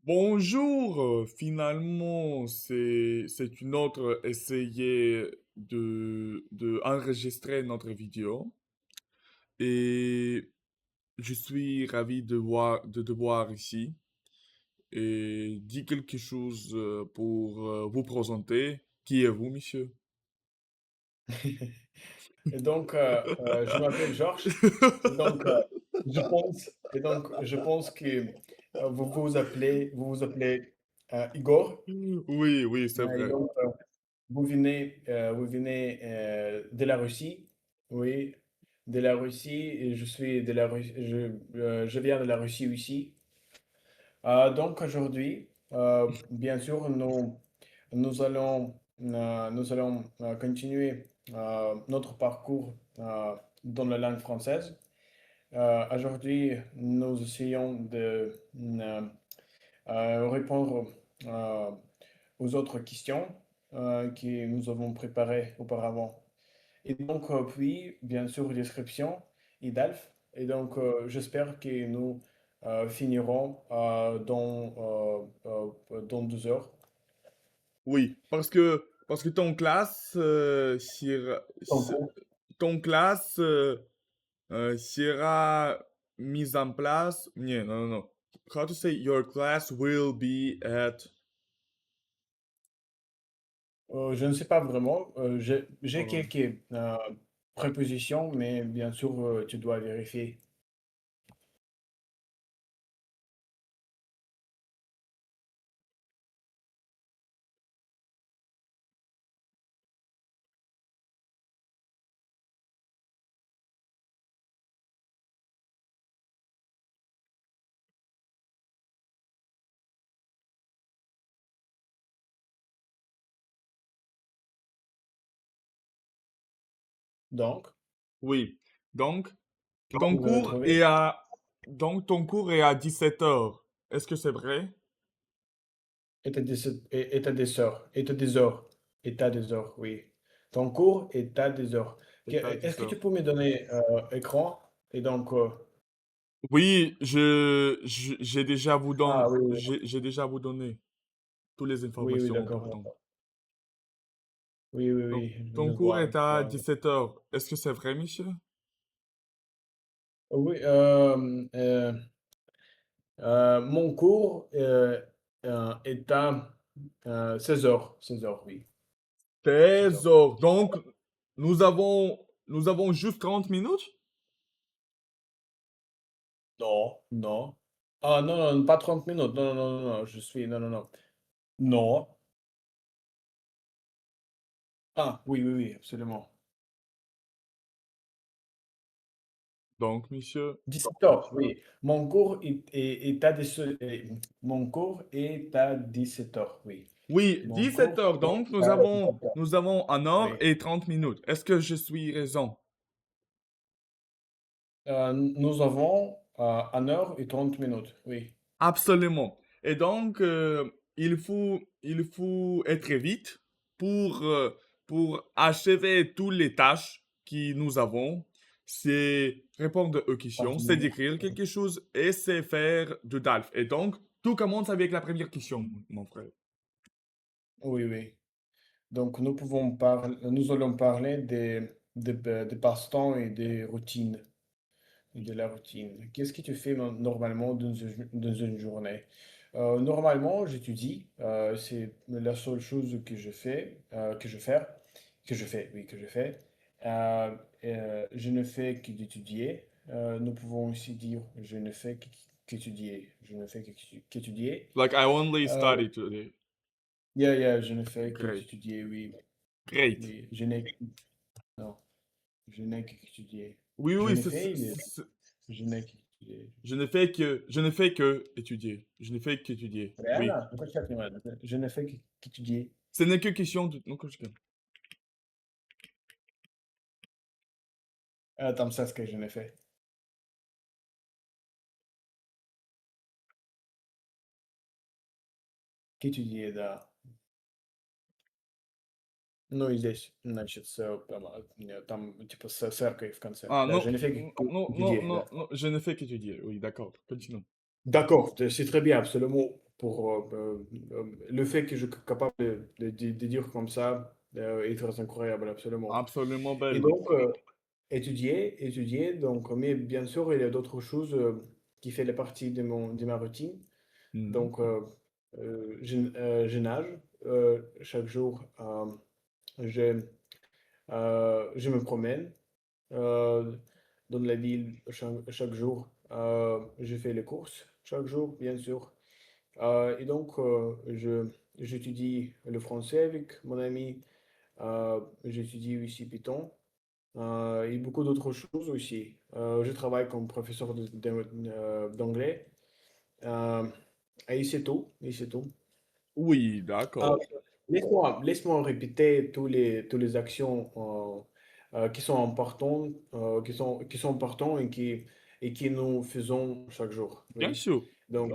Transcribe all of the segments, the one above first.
Bonjour, finalement, c'est une autre essayer de enregistrer notre vidéo et je suis ravi de te voir ici et dire quelque chose pour vous présenter. Qui êtes-vous, monsieur? Je m'appelle Georges. Et donc, je pense que vous vous appelez Igor. Oui, oui, c'est Et vrai. donc, vous venez de la Russie. Oui, de la Russie. Et je suis de la Russie. Je viens de la Russie aussi. Donc aujourd'hui, bien sûr, nous allons continuer notre parcours dans la langue française. Aujourd'hui, nous essayons de répondre euh, aux autres questions que nous avons préparées auparavant. Et donc, puis, bien sûr, description et DALF. Et donc, j'espère que nous finirons dans 2 heures. Oui, parce que ton classe, Donc, ton classe sera mise en place. Yeah, no, no, no. How to say your class will be at. je ne sais pas vraiment. J'ai Hold on. quelques prépositions, mais bien sûr, tu dois vérifier. Donc, Oui. Donc, ton vous avez cours est trouvé? à, donc ton cours est à 17 heures. Est-ce que c'est vrai? Est à des heures. Est à des heures, oui. Ton cours est à des heures. C'est à Est-ce dix que tu heures. peux me donner écran? Et donc, Oui, j'ai déjà ah oui, oui, j'ai déjà vous donné toutes les oui, oui, informations d'accord, importantes. d'accord. Oui, oui, Donc, oui, ton cours est je à vois. 17 heures. Est-ce que c'est vrai, monsieur? Oui, mon cours est à 16 heures. 16 heures, oui. 16 16 heures. heures. Donc, nous avons juste 30 minutes? Non, non. Ah non, non, pas 30 minutes. Non, non, non, non, non, non, non, non. Non. Ah, oui, oui, oui, absolument. Donc, monsieur. 17 heures, oui. Mon cours est à 17 heures, oui. Oui, Mon 17 cours heures. est Donc, à 17 heures, nous avons 1 heure oui. et 30 minutes. Est-ce que je suis raison? Nous avons 1 heure et 30 minutes, oui. Absolument. Et donc, il faut être vite pour achever toutes les tâches que nous avons. C'est répondre aux questions, c'est Absolument. d'écrire quelque chose et c'est faire de DALF. Et donc, tout commence avec la première question, mon frère. Oui, oui. Donc, nous allons parler des passe-temps et des routines. Et de la routine. Qu'est-ce que tu fais normalement dans une journée? Normalement, j'étudie. C'est la seule chose que je fais, oui, que je fais. Euh, je ne fais que d'étudier. Nous pouvons aussi dire je ne fais qu'étudier. Je ne fais qu'étudier. Like, I only Euh, study today. yeah, yeah, je ne fais Great. qu'étudier, oui. Great. Oui, non, je n'ai qu'étudier. Oui, Je oui, ne fais, mais je n'ai qu'étudier. je ne fais que étudier. Je ne fais qu'étudier. Oui. Реально? Ну, как не надо? Je ne fais qu'étudier. Ce n'est que question de... Non, que je- Там ça, ce que je ne fais. Qu'étudier, да. Ну и здесь, значит, там типа с эркой в конце. Ah, Да, non, je ne fais non, non, qu'étudier, non, да. non, je ne fais qu'étudier. Oui, d'accord. Continuons. D'accord, c'est très bien, absolument. le fait que je suis capable de dire comme ça est très incroyable, absolument. Absolument Et belle. donc, étudier, donc, mais bien sûr, il y a d'autres choses qui font partie de ma routine. Mhm. Donc, je nage chaque jour. Je, je me promène euh, dans la ville chaque jour. Je fais les courses chaque jour, bien sûr. Et donc, j'étudie le français avec mon ami. J'étudie aussi Python et beaucoup d'autres choses aussi. Je travaille comme professeur d'anglais. Euh, et c'est tout. Et c'est tout. Oui, Ah, d'accord. laisse-moi répéter tous les actions qui sont importantes, qui sont importants et qui nous faisons chaque jour. Bien Oui. sûr. Donc,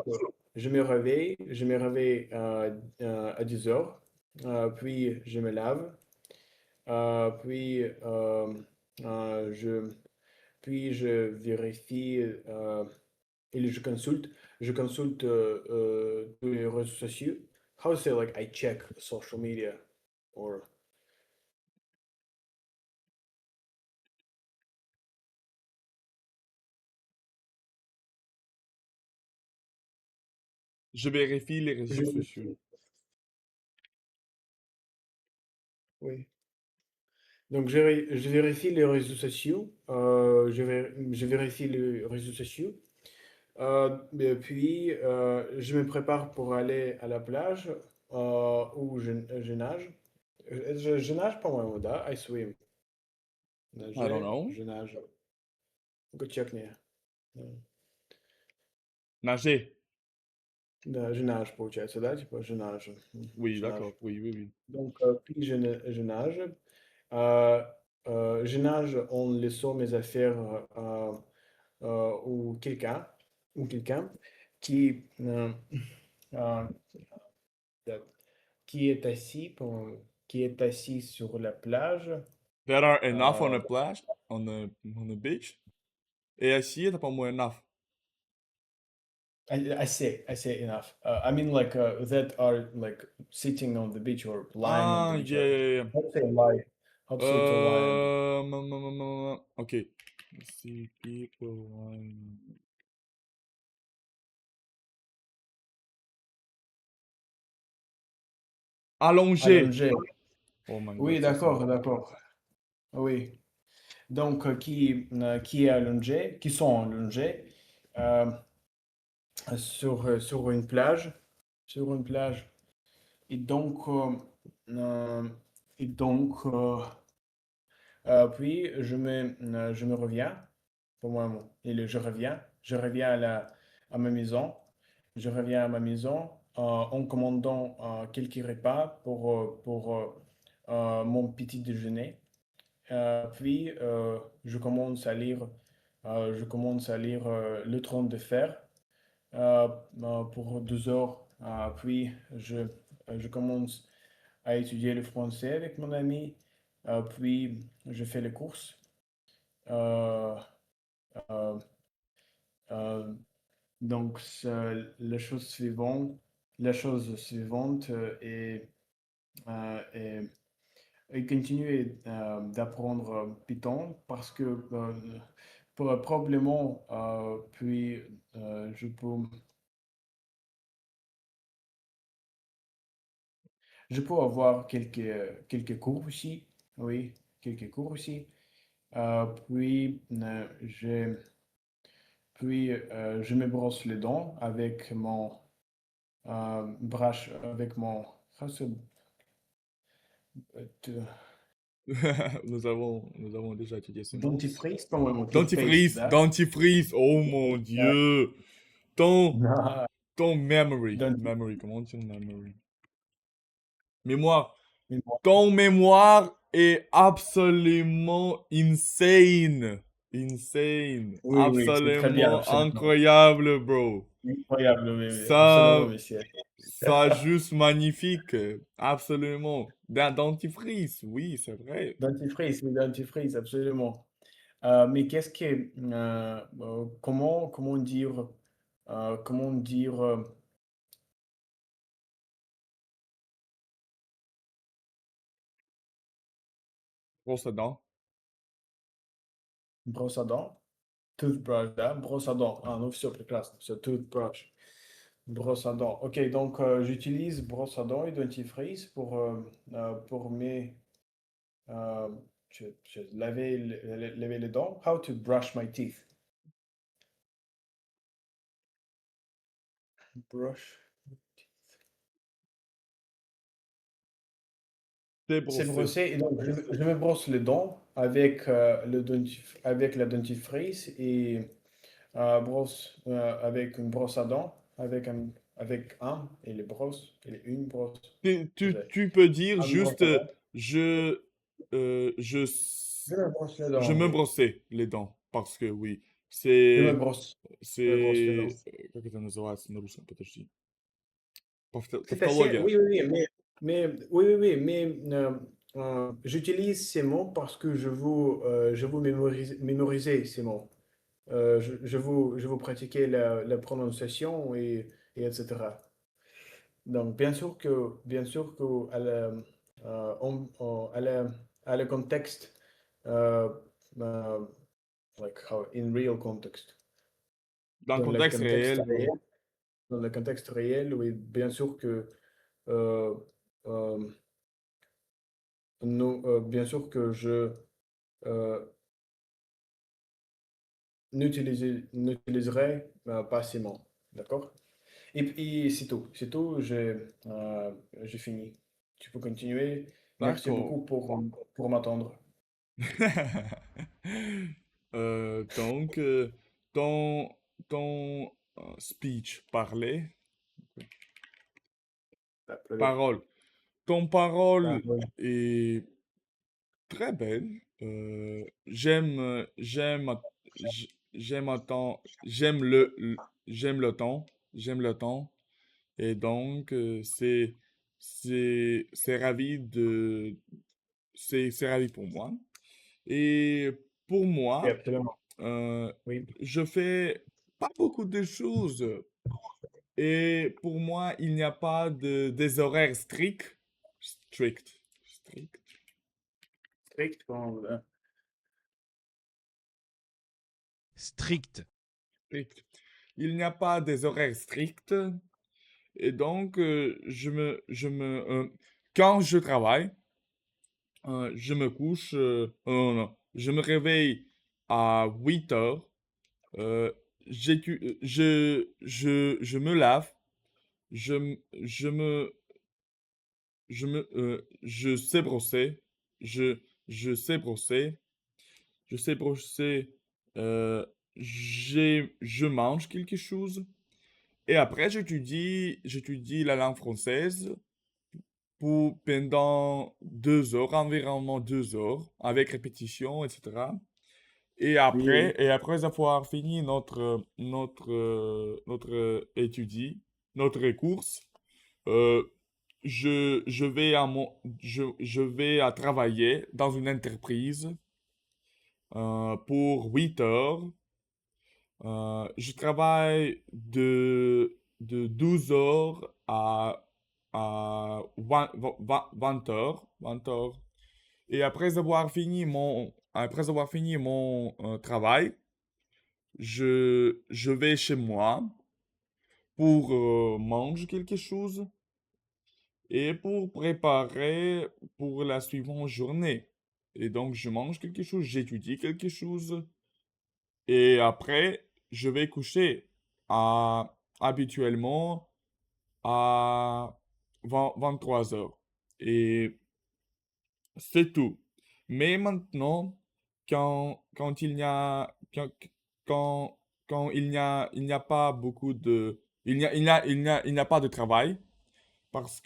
je me réveille à 10 heures, puis je me lave, puis puis je vérifie et je consulte tous les réseaux sociaux. How to say like I check social media or. Je vérifie les réseaux Je, sociaux. oui. Donc je vérifie les réseaux sociaux. Je vérifie les réseaux sociaux. Et puis je me prépare pour aller à la plage où je nage. Je nage pas moi, da. I swim. I don't Nager, know. je nage. Go check me. Nager. Да, je nage, получается, да, типа je nage. Oui, Je nage. d'accord. Oui, oui, oui. Donc, puis je nage. Je nage en laissant mes affaires ou quelqu'un qui, euh, qui est assis qui est assis sur la plage. There are enough on Euh, the plage, on the beach. Et assis, t'as pas moins enough. I say enough. I mean, like that are like sitting on the beach or lying on the Ah, beach. yeah, yeah, yeah. How to say lie? How to say to lie on the. Ok. See people. Allongé. Allongé. Oh my Oui, god, c'est ça. d'accord, d'accord. Oui. Donc, qui est allongé, qui sont allongés euh, sur une plage. Sur une plage. Et donc, euh, et donc puis je me reviens, pour moi, je reviens à ma maison, je reviens à ma maison en commandant quelques repas pour mon petit déjeuner. Puis je commence à lire Le Trône de Fer pour 2 heures. Puis je commence à étudier le français avec mon ami. Puis je fais les courses. Euh, euh, euh, donc la chose suivante est et continuer d'apprendre Python parce que probablement puis je peux avoir quelques cours aussi, oui, quelques cours aussi. Puis je me brosse les dents avec mon brush, avec mon how to- euh, Nous avons déjà étudié ce mot. dentifrice, pas mon toothpaste, Dentifrice, da. dentifrice. Oh mon Dieu. Ton, Non, ton memory. dentifrice. Memory, comment on dit memory? Mémoire. Ton mémoire est absolument insane. Insane. Oui, oui, c'est très bien, Absolument absolument. incroyable, bro. Incroyable, oui, oui, absolument, Ça, monsieur. ça juste magnifique. Absolument. D'un dentifrice, oui, c'est vrai. Dentifrice, oui, dentifrice, absolument. Mais qu'est-ce que, comment dire, comment dire brosse à dents. Brosse à dents. Toothbrush, da. Brosse à dents. Ah, non, все прекрасно. Все, toothbrush. Brosse à dents. Ok, donc j'utilise brosse à dents et dentifrice pour euh, laver, laver les dents. How to brush my teeth. Brush. C'est Débrousser. brossé. Et donc, je me brosse les dents avec, avec la dentifrice et brosse avec une brosse à dents, avec un et les brosses, et une brosse. J'ai Tu peux dire une brosse juste à dents. je, Je me brosse les je dents, me oui. brossais les dents parce que oui, Je me brosse les c'est, dents. как это называется на русском, подожди. C'est assez, Тавтология. oui, oui, oui, oui, oui, oui, mais j'utilise ces mots parce que je veux mémoriser ces mots. Je veux pratiquer la prononciation et etc. Donc, bien sûr que à le contexte, euh, euh, like how, in real context, Dans le dans le contexte contexte réel, réel, oui. dans le contexte réel, oui, bien sûr que euh, euh, bien sûr que je euh, n'utiliserai pas ces mots, d'accord? Et c'est tout, j'ai fini. Tu peux continuer. Merci D'accord. beaucoup pour m'attendre. Donc, ton, ton speech, parole. Ton parole est très belle. J'aime le temps. J'aime le temps. Et donc, c'est c'est ravi pour moi. Et pour Oui, moi, absolument. euh, Oui. je fais pas beaucoup de choses. Et pour moi, il n'y a pas des horaires stricts. Strict. Strict, bon, Strict. Strict. Il n'y a pas des horaires stricts. Et donc, quand je travaille, je me couche, non, non, je me réveille à 8 heures. Euh, je me lave, je me, je sais brosser, je, je sais brosser, je sais brosser, euh, je mange quelque chose, et après j'étudie la langue française pour pendant 2 heures, environ 2 heures, avec répétition, etc. oui, oui. Et après avoir fini notre étude, notre course, euh, je vais à travailler dans une entreprise pour 8 heures. Je travaille de 12 heures à 20 heures. 20 heures. Et après avoir fini mon travail, je vais chez moi pour manger quelque chose et pour préparer pour la suivante journée. Et donc, je mange quelque chose, j'étudie quelque chose et après, je vais coucher habituellement à 23 heures. Et c'est tout. Mais maintenant, quand il n'y a, quand, quand il n'y a pas beaucoup de, il n'y a pas de travail parce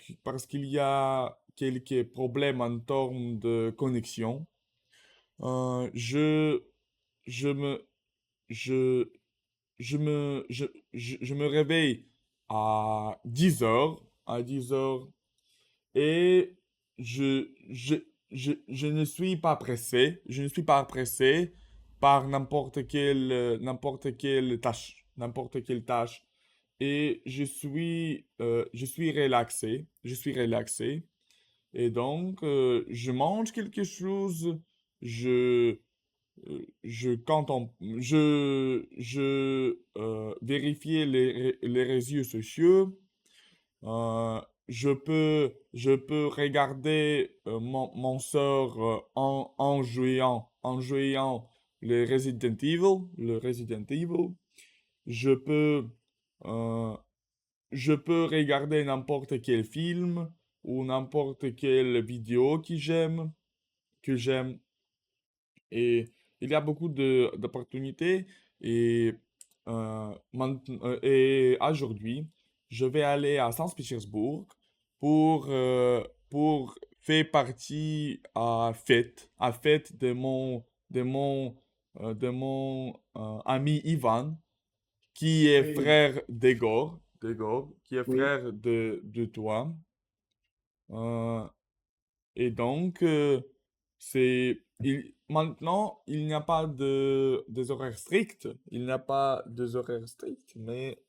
qu'il y a quelques problèmes en termes de connexion, euh, je, je me, je, je me réveille à 10 heures et je ne suis pas pressé, je ne suis pas pressé par n'importe quelle tâche. Et je suis relaxé, je suis relaxé. Et donc, je mange quelque chose je, vérifiais les réseaux sociaux. Je peux regarder mon sort en jouant le Resident Evil. Je peux, euh, je peux regarder n'importe quel film ou n'importe quelle vidéo que j'aime. Et il y a beaucoup d'opportunités. Et, et aujourd'hui, je vais aller à Saint-Pétersbourg pour faire partie à fête de mon ami Ivan, qui est Oui, frère d'Egor, qui est oui, frère de toi. Euh, et donc, maintenant, il n'y a pas des horaires stricts. Il n'y a pas des horaires stricts, mais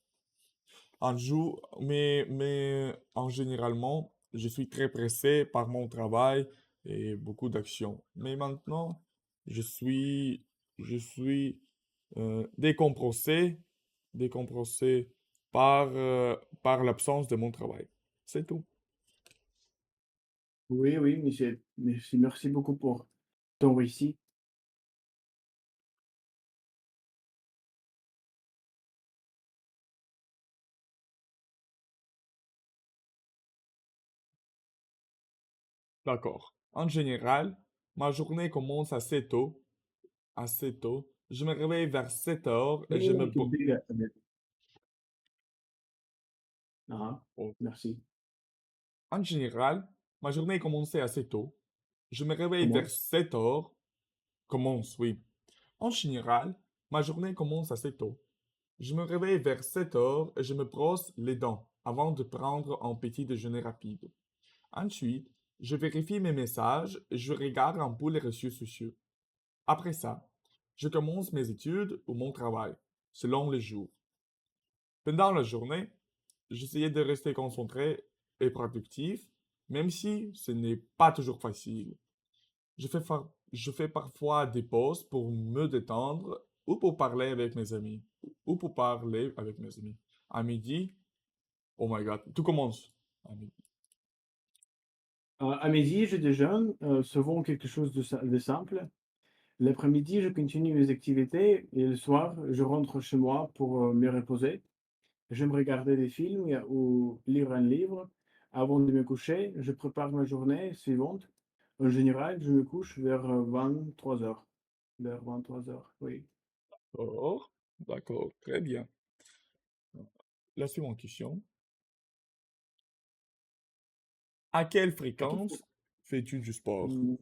en généralement, je suis très pressé par mon travail et beaucoup d'actions. Mais maintenant, je suis, je suis décompressé par l'absence de mon travail. C'est tout. oui, oui, merci beaucoup pour ton récit. D'accord. En général, ma journée commence assez tôt. Je me réveille vers 7 heures et je me... Make it bigger a bit. Ah, oh. merci. En général, ma journée commence assez tôt. Je me réveille vers Commence. 7 heures. Commence, oui. En général, ma journée commence assez tôt. Je me réveille vers 7 heures et je me brosse les dents avant de prendre un petit déjeuner rapide. Ensuite, je vérifie mes messages et je regarde un peu les réseaux sociaux. Après ça, je commence mes études ou mon travail, selon les jours. Pendant la journée, j'essayais de rester concentré et productif, même si ce n'est pas toujours facile. Je fais parfois des pauses pour me détendre ou pour parler avec mes amis. Ou pour parler avec mes amis. À midi, oh my god, tout commence. À midi. À midi, je déjeune, souvent quelque chose de simple. L'après-midi, je continue mes activités et le soir, je rentre chez moi pour me reposer. J'aime regarder des films ou lire un livre. Avant de me coucher, je prépare ma journée suivante. En général, je me couche vers 23 heures. Vers 23 heures, oui. Oh, d'accord, très bien. La suivante question. À quelle À quelle, fréquence fais-tu du sport? hmm,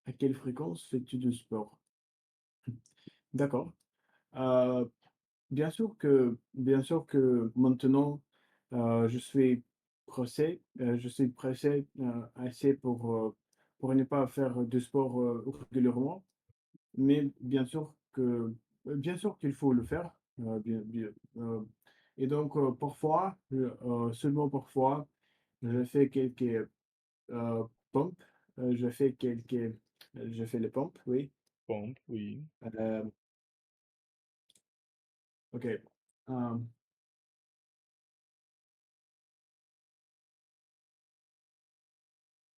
à quelle fréquence fais-tu du sport? D'accord. Euh, bien sûr que maintenant, je suis pressé assez pour ne pas faire de sport régulièrement. Mais bien sûr qu'il faut le faire, et donc parfois, seulement parfois, je fais quelques, pompes, je fais les pompes, oui, Pompe, oui. heu, OK, hem,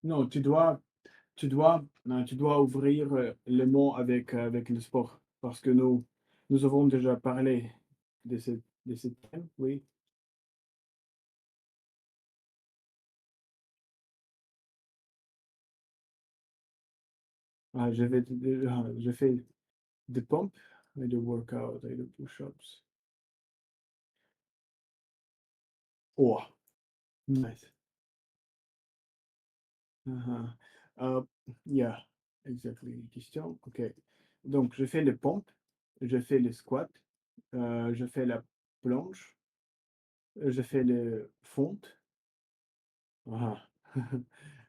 non, tu dois ouvrir, le mot avec le sport parce que nous avons déjà parlé de ce thème, oui. Je fais des pompes et des workouts et des push-ups. Oh, nice. Uh-huh. Uh, yeah, exactly. Question. OK. Donc, je fais les pompes, je fais les squats, je fais la planche, je fais le fonte. Ah.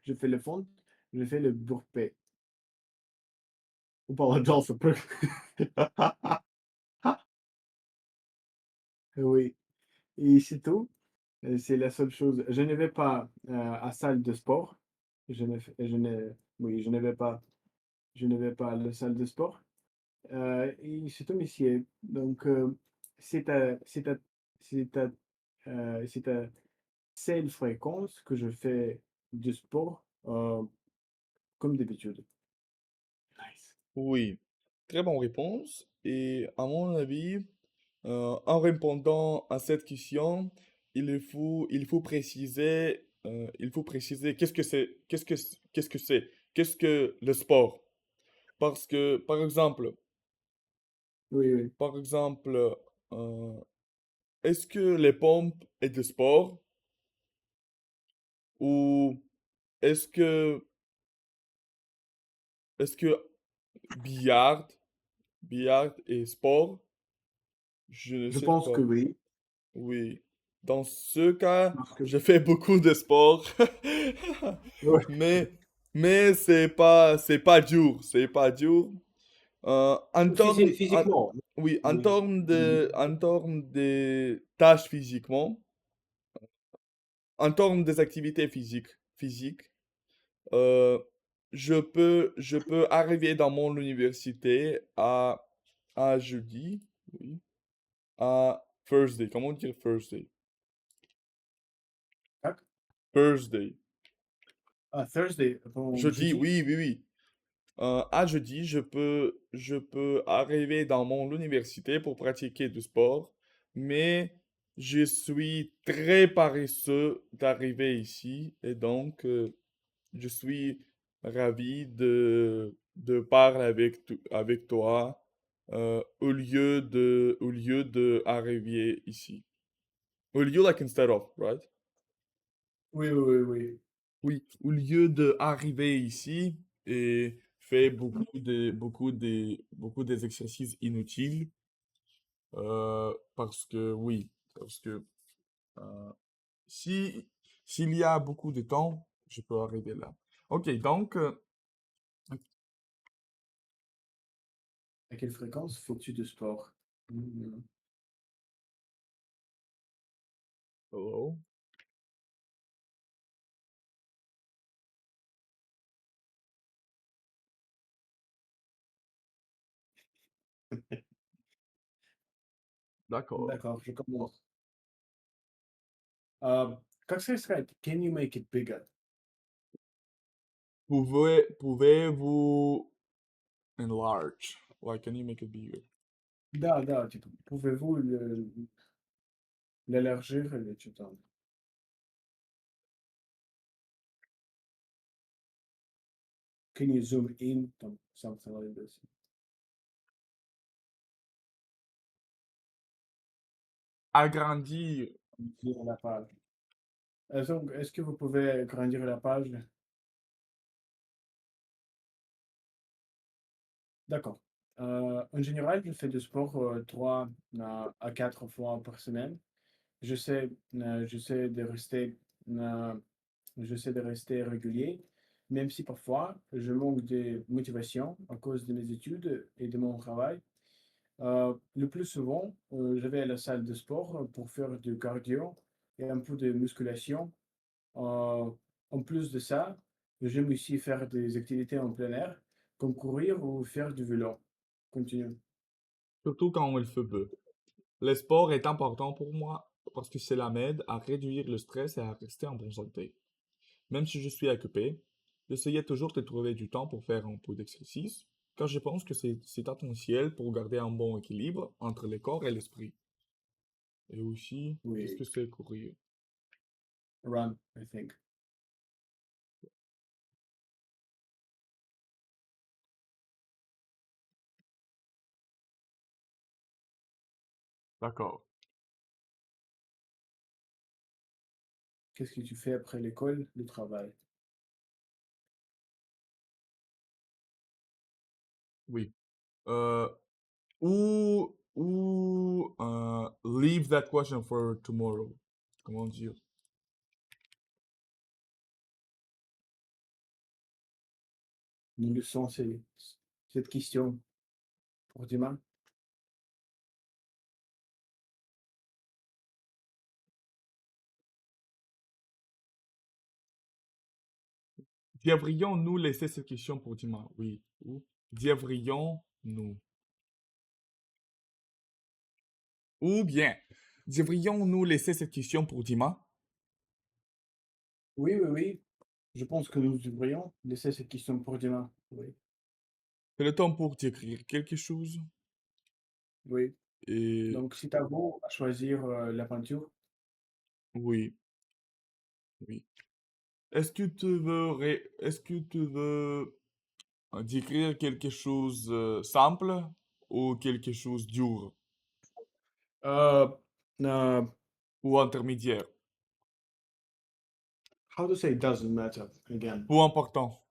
Je fais le fonte, je fais le burpee. Apologize un peu. Oui, et c'est tout. C'est la seule chose. Je ne vais pas à salle de sport. Je ne Oui, je ne vais pas à la salle de sport. Et c'est un métier. Donc, c'est à, c'est à, c'est à, c'est à cette fréquence que je fais du sport, comme d'habitude. Nice. Oui, très bonne réponse. Et à mon avis, en répondant à cette question, il faut préciser qu'est-ce que le sport. Parce que, Oui, oui. par exemple, euh, est-ce que les pompes est de sport ou est-ce que, est-ce que billard, billard est sport? Je ne Je sais pense que pas. oui, Oui. Dans ce cas, parce que je fais beaucoup de sport. ouais, Mais, mais c'est pas dur. C'est pas dur. En termes, physiquement. oui, Oui. en termes de tâches physiquement, en termes des activités physiques, euh, je peux arriver dans mon université à jeudi, oui, à Thursday. Comment dire Thursday? Tac. Thursday. Ah, Thursday, bon, Jeudi, jeudi. oui, oui, oui. À jeudi, je peux arriver dans mon université pour pratiquer du sport, mais je suis très paresseux d'arriver ici et donc je suis ravi de parler avec toi au lieu de arriver ici. Au lieu, like instead of, right? Oui, oui, oui, oui. Oui, au lieu de arriver ici et faire beaucoup des exercices inutiles, parce que oui, parce que euh, si s'il y a beaucoup de temps, je peux arriver là. Ok, donc À quelle fréquence fais-tu du sport? Mhm. hello. D'accord. D'accord, je commence. Uh, Как сказать, can you make it bigger? Pouvez-vous enlarge? Like, can you make it bigger? Да, да, типа, pouvez-vous l'élargir или что-то? Can you zoom in? Там, something like this. Agrandir. Lire la page. Donc, est-ce que vous pouvez grandir la page? D'accord. En général, je fais du sport 3 à 4 fois par semaine. J'essaie de rester, euh, j'essaie de rester régulier, même si parfois je manque de motivation à cause de mes études et de mon travail. Le plus souvent, je vais à la salle de sport pour faire du cardio et un peu de musculation. Euh, En plus de ça, j'aime aussi faire des activités en plein air, comme courir ou faire du vélo. Continue. Surtout quand il fait beau. Le sport est important pour moi parce que cela m'aide à réduire le stress et à rester en bonne santé. Même si je suis occupé, j'essayais toujours de trouver du temps pour faire un peu d'exercice, car je pense que c'est essentiel pour garder un bon équilibre entre le corps et l'esprit. Et aussi, qu'est-ce Oui, que c'est courir? run, I think. D'accord. Qu'est-ce que tu fais après l'école, le travail? Oui. Euh, leave that question for tomorrow. Comment dire? Nous laissons cette question pour demain. Devrions-nous laisser cette question pour demain? Oui. Ou devrions-nous? Ou bien, devrions-nous laisser cette question pour demain? Oui, oui, oui. Je pense que nous devrions laisser cette question pour demain. Oui, C'est le temps pour t'écrire quelque chose. oui. Et Donc, c'est à vous à choisir la peinture. oui, oui. Est-ce que tu veux décrire quelque chose simple ou quelque chose dur Uh, uh, ou intermédiaire how to say doesn't matter again. ou important?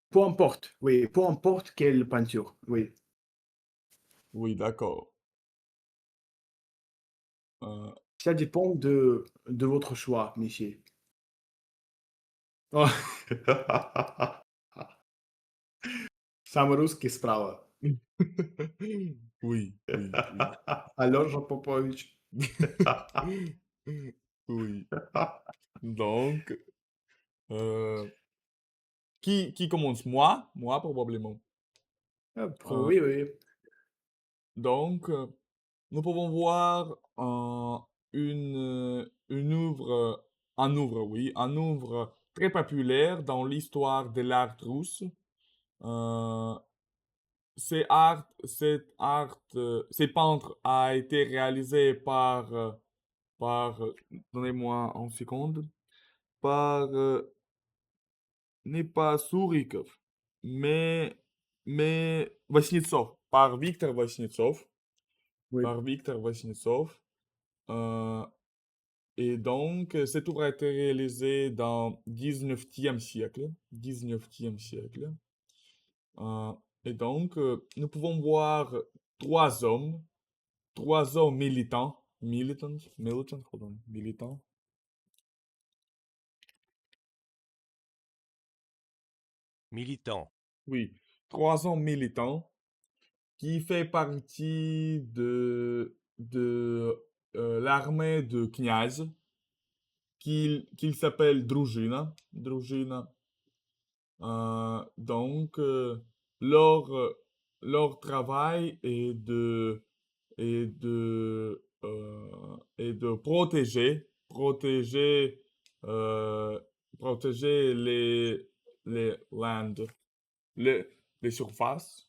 Peu importe, oui, peu importe quelle peinture, oui. Oui, d'accord. Euh, Ça dépend de votre choix, monsieur. Oh. Sam ruski sprawa. oui, oui, oui. Alors, Popovich. Oui. Donc, euh, qui commence? Moi, probablement. Euh, Oui, oui. donc, nous pouvons voir un œuvre très populaire dans l'histoire de l'art russe. Euh, ces peintres a été réalisé donnez-moi une seconde, par, n'est pas Surikov, mais, Vasnetsov, Oui. par Victor Vasnetsov. Euh, et donc, cette œuvre a été réalisée dans 19e siècle. 19e siècle. Euh, et donc, nous pouvons voir trois hommes, trois hommes militants, Militant. oui, trois hommes militants qui fait partie de l'armée de Kniaz, qu'il s'appelle Drujina. Drujina. Donc, leur, leur travail est de euh, protéger les lands, les, les surfaces.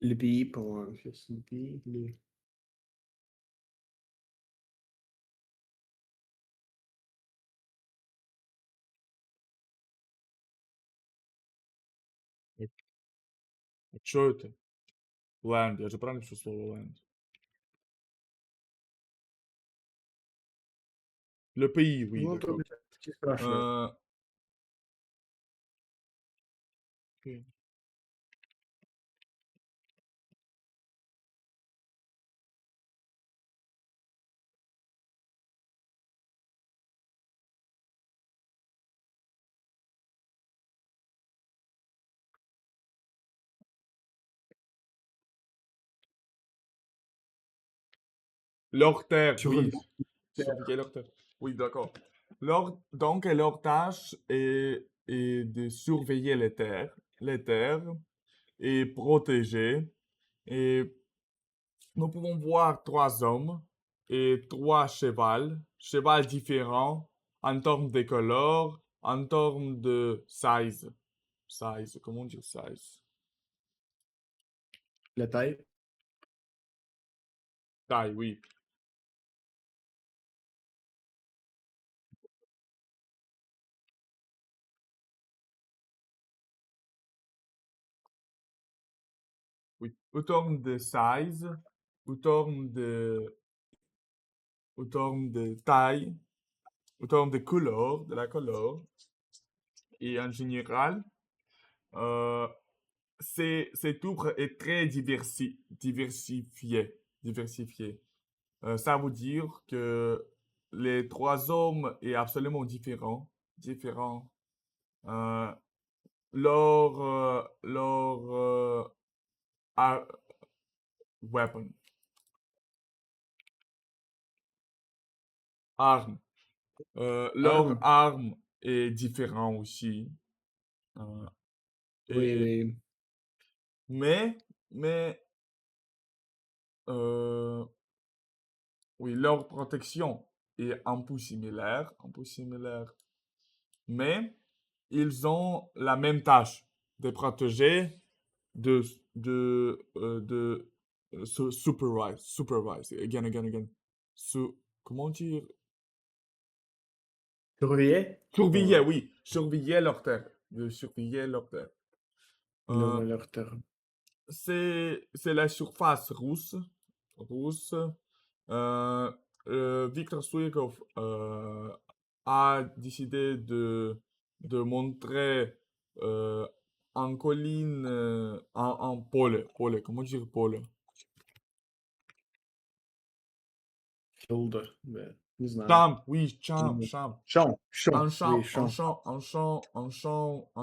Le pays pour je sais le pays, Что это? Land, я же правильно пишу слово land? Le pays, oui, Ну, то d'accord. ты спрашиваешь. Euh, ok. Leur terre, oui, Surveiller surveiller leur terre. Oui, d'accord. Leur tâche est de surveiller les terres et protéger. Et nous pouvons voir trois hommes et trois chevals différents en termes de couleur, en termes de size. Size, comment dire size? la taille. Taille, oui. Oui. Autant de size, autant de, autant de taille, autant de la couleur. Et en général, euh, cette œuvre est très diversifiée. Ça veut dire que les trois hommes est absolument différents. Euh, leur ar- weapon, arme, leur Arme. arme est différent aussi. Euh, Oui, et, oui. mais euh, oui, leur protection est un peu similaire, mais ils ont la même tâche de protéger, de, supervise, again. Comment dire? Surveiller Surveiller, comment oui, surveiller leur terre, de surveiller leur terre. Euh, leur terme. c'est la surface russe. Euh, Viktor Suikov a décidé de montrer en colline, en pôle, comment dire pôle? Shoulder. Не знаю. Champ, oui, Мгм. champ. Champ, oui,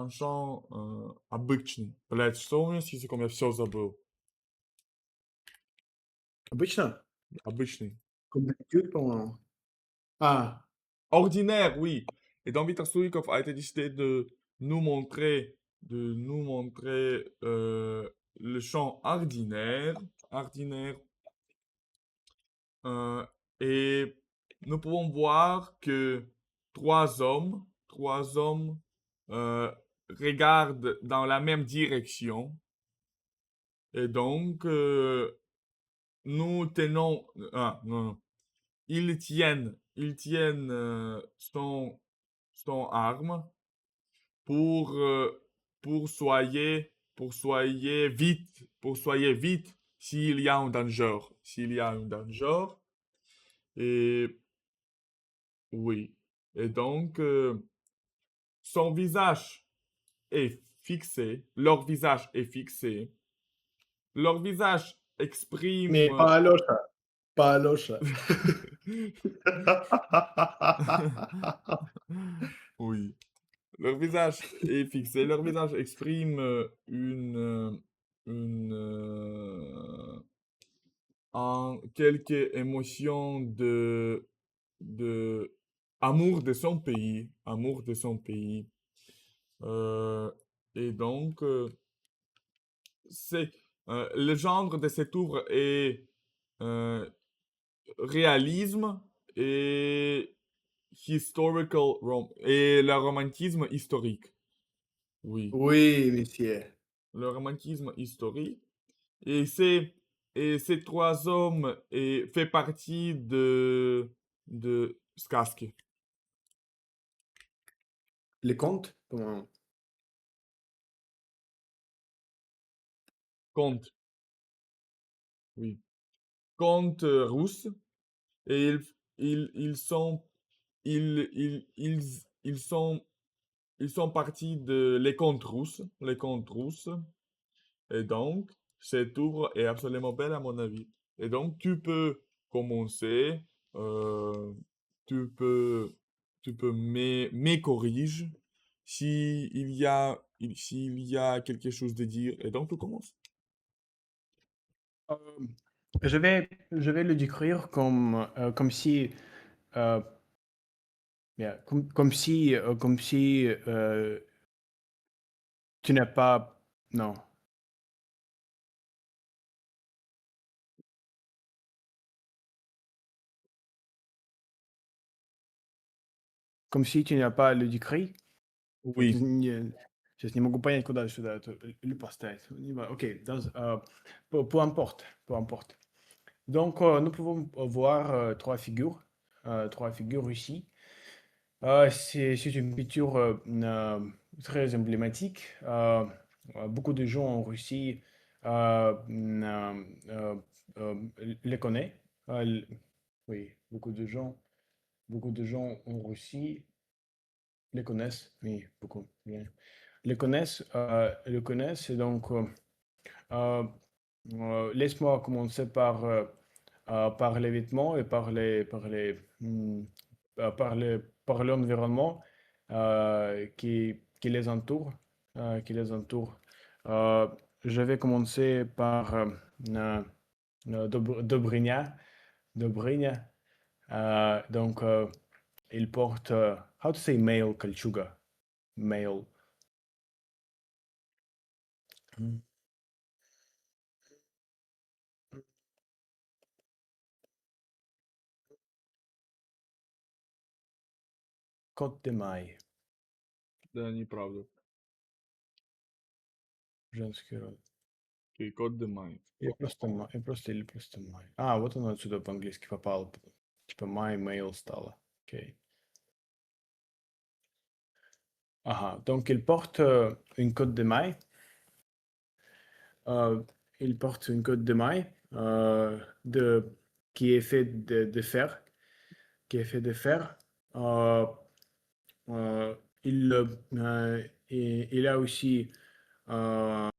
champ. Обычный. Блядь, что у меня с языком? Я все забыл. Обычно? Обычный. Comme d'habitude, по-моему. Ah, Ordinaire, oui. Et donc, Viktor Suikov a été décidé de nous montrer le champ ordinaire, euh, et nous pouvons voir que trois hommes euh, regardent dans la même direction, et donc nous tenons, non, ils tiennent son arme pour, pour soyez vite s'il y a un danger. S'il y a un danger, et oui. Et donc, son visage est fixé, leur visage est fixé, leur visage exprime... mais pas Alosha. Pas Alosha. Oui. Leur visage est fixé, leur visage exprime une, quelques émotions de amour de son pays. Euh, et donc, c'est le genre de cette œuvre est euh, réalisme et et le romantisme historique. Oui, Oui, monsieur. le romantisme historique. Et c'est et ces trois hommes fait partie de Skaski. Les contes? Comment? Conte, oui. Conte russe. Et ils sont ils sont ils sont partis de les contes russes. Et donc, cette œuvre est absolument belle à mon avis. Et donc, tu peux commencer, euh, tu peux, tu peux me corrige si s'il y a quelque chose de dire. Et donc, tu commences. Euh, je vais le décrire comme si, euh, yeah, comme si tu n'as pas, non, comme si tu n'as pas le décrit. Oui, Сейчас не могу понять, куда сюда это поставить. Окей, peu importe, peu importe. Donc, nous pouvons voir trois figures ici. C'est une picture très emblématique. Beaucoup de gens en Russie euh, euh, les connaissent. Oui, beaucoup de gens en Russie les connaissent. Oui, beaucoup. Bien. Les connaissent. Et donc, euh, laisse-moi commencer par les vêtements et par l'environnement qui les entoure. Qui les entoure. Euh, je vais commencer par Dobrynia. Dobrynia. Donc, il porte, how to say male кольчуга? Male. Mmh. Кот де май. Да, неправда. Женский род. Окей, кот де май. Или просто май. А, вот оно отсюда по-английски попало. Типа май, male стало. Окей. Ага, donc il porte une cotte de maille. Il porte une cotte de maille qui est fait de fer. Qui est fait de fer. Euh, euh, il a aussi euh,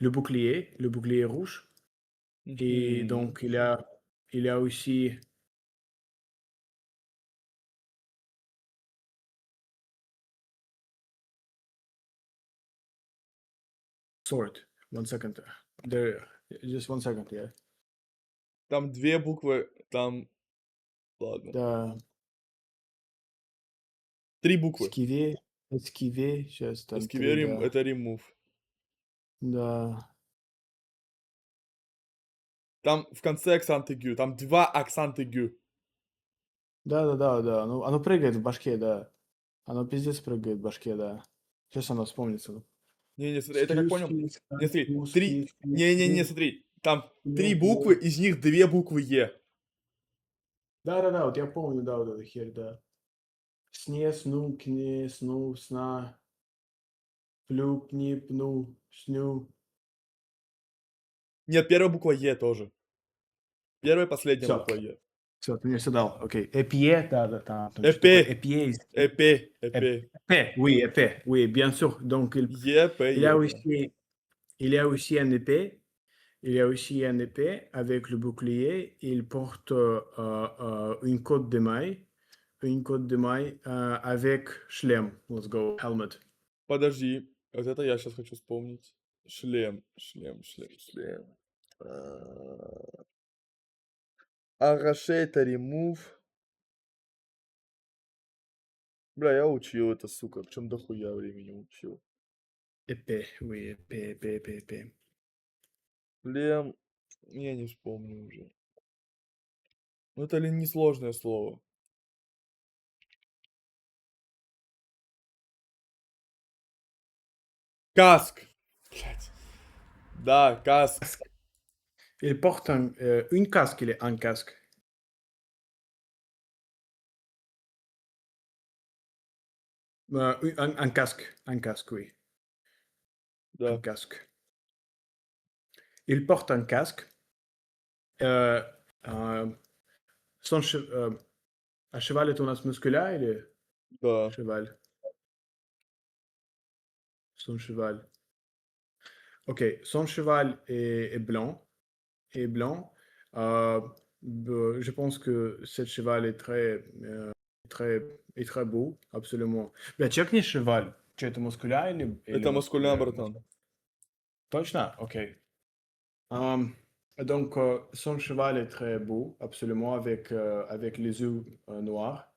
le bouclier rouge. Et Mhm. donc il a aussi sword. 1 second. There, just 1 second, yeah. Там две буквы, там... Ладно. Да, 3 буквы. esquiver, сейчас там 3, Эскивер да. это remove. Да. Там в конце акцент aigu. Там 2 акцента aigu. Да. Оно прыгает в башке, да. Оно пиздец прыгает в башке, да. Сейчас оно вспомнится. Не, смотри, это как понял? Скьюски, Не, смотри, скьюски, 3... Не, смотри. Там 3 скьюски. буквы, из них 2 буквы Е. Да, вот я помню, да, вот эта херь, да. Сне, сну, кне, сну, сна. Плю, пни, пну, сню. Нет, первая буква Е тоже. Первая и последняя Все, буква Е. все, ты мне все дал. Окей. Эпие, да, там что такое Épée. эпие. Épée. Épée. Épée, oui, bien sûr. Donc, Е, П, il a Е. aussi, il a aussi un épée. Il y a aussi un épée avec le bouclier. Il porte une cotte de maille. Une cotte de maille avec шлем. Let's go. Helmet. Подожди. Вот это я сейчас хочу вспомнить. Шлем. Арраше это remove. Бля, я учил это, сука. Причем дохуя времени учил. Épée, oui, épée. Шлем. Я не вспомню уже. Ну это ли несложное слово? Каск. Блядь. Да, каск. Il porte une casque, il est un casque. Un casque, oui. Un Да. casque. Il porte un casque. Euh, à cheval est у нас muscula или Да. cheval? Son cheval. Ok, son cheval est blanc. Je pense que ce cheval est très beau, absolument. Бля, чекни cheval. Что это мускуля или Это маскулин, мускуля? братан. Точно? Ok. Donc, son cheval est très beau, absolument, avec les yeux noirs.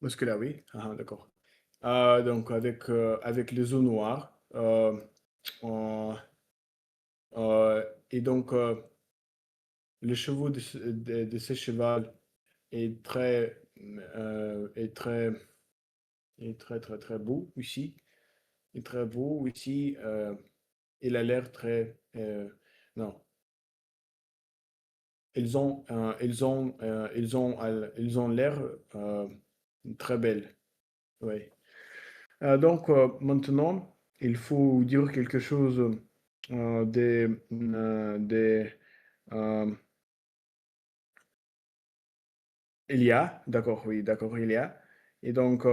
Muscula, oui. Ah, d'accord. Donc, avec les yeux noirs. Euh, et donc, le chevaux de ce cheval est très beau ici. Est très beau ici. Il a l'air très. Non. Ils ont l'air très belles. Oui. Donc, maintenant, il faut dire quelque chose des. euh, Il y a, d'accord, oui, d'accord, il y a. Et donc,